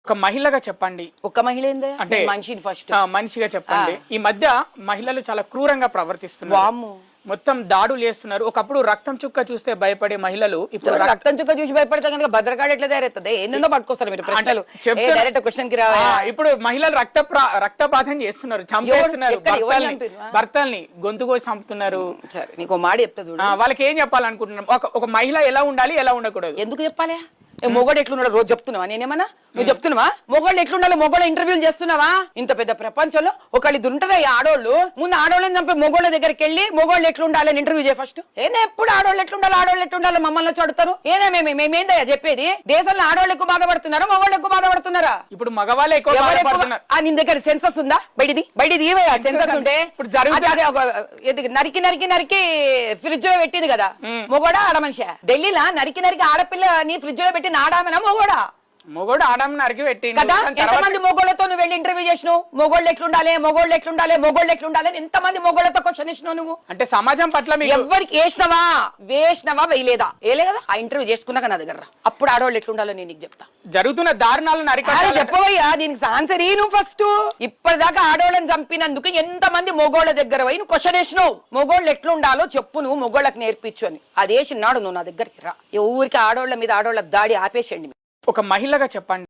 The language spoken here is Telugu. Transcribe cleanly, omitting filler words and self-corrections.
ఒక మహిళగా చెప్పండి. ఒక మహిళ ఏందే అంటే మనిషిని ఫస్ట్ మనిషిగా చెప్పండి. ఈ మధ్య మహిళలు చాలా క్రూరంగా ప్రవర్తిస్తున్నారు. వామ్మో మొత్తం దాడులు చేస్తున్నారు. ఒకప్పుడు రక్తం చుక్క చూస్తే భయపడే మహిళలు ఇప్పుడు రక్తం చుక్క చూసి భయపడితే కనుక భద్రకాడు ఎట్లా తయారవుతుంది? ఏందో పట్టుకొస్తారు మీరు ప్రశ్నలు డైరెక్ట్ క్వశ్చన్ కి రావా? ఇప్పుడు మహిళలు రక్తపాతం చేస్తున్నారు, చంపేస్తున్నారు. భర్తల్ని గొంతు కోసి చంపుతున్నారు. సరే నీకు మాట చెప్తా చూడు. వాళ్ళకి ఏం చెప్పాలనుకుంటున్నాం? ఒక మహిళ ఎలా ఉండాలి, ఎలా ఉండకూడదు? ఎందుకు చెప్పాలి? మొగోడు ఎట్లున్నాడు రోజు చెప్తున్నావా? నేనేమన్నా నువ్వు చెప్తున్నావా? మొగోళ్ళు ఎట్లుండాలో మొగోళ్ళ ఇంటర్వ్యూలు చేస్తున్నావా? ఇంత పెద్ద ప్రపంచంలో ఒకళ్ళు ఇది ఉంటదా? ఈ ఆడోళ్ళు ముందు ఆడోళ్ళని చంపి మొగోళ్ళ దగ్గరికి వెళ్ళి మొగోళ్ళు ఎట్లుండాలి అని ఇంటర్వ్యూ చేయ ఫస్ట్. ఏనే ఎప్పుడు ఆడోళ్ళు ఎట్లుండాలో మమ్మల్ని వచ్చి అడుగుతారు. మేమేందయ్యా చెప్పేది? దేశంలో ఆడోళ్ళు ఎక్కువ బాధపడుతున్నారా మొగోళ్ళు ఎక్కువ బాధపడుతున్నారా? ఇప్పుడు మగవాళ్ళే ఎక్కువ బాధపడుతున్నారు. నీ దగ్గర సెన్సస్ ఉందా? బయటిది ఏవయ్యా సెన్సస్ ఉంటే నరికి ఫ్రిడ్జ్ లో పెట్టింది కదా మొగోడా ఆడ మనిషి? ఢిల్లీలో నరికి ఆడపిల్ల నీ ఫ్రిడ్జ్ లో పెట్టింది ఆడామనా మొగోడా? మొగోడు ఆడమ్ నరికి పెట్టి కదా. ఎంతమంది మొగోళ్ళతో నువ్వు వెళ్ళి ఇంటర్వ్యూ చేసినావు? మొగోళ్ళు ఎట్లుండాలి ఎంతమంది మొగోళ్ళతో క్వశ్చన్ ఇచ్చినావు నువ్వు? అంటే సమాజం పట్ల ఎవరికి వేసినవా వేయలేదా? వేయలేదా? ఆ ఇంటర్వ్యూ చేసుకున్నాక నా దగ్గర అప్పుడు ఆడవాళ్ళు ఎట్లుండాలో నేను నీకు చెప్తా. జరుగుతున్న దారుణాలను చెప్పవయ్యా దీనికి ఆన్సర్ నువ్వు ఫస్ట్. ఇప్పటిదాకా ఆడవాళ్ళని చంపినందుకు ఎంతమంది మొగోళ్ళ దగ్గర పోయి నువ్వు క్వశ్చన్ వేసినావు? మొగోళ్ళు ఎట్లుండాలో చెప్పు, నువ్వు మొగోళ్ళకి నేర్పించు అని. అది వేసినాడు నువ్వు నా దగ్గరికి రా. ఊరికి ఆడవాళ్ళ మీద ఆడవాళ్ళ దాడి ఆపేసేయండి. ఒక మహిళగా చెప్పండి.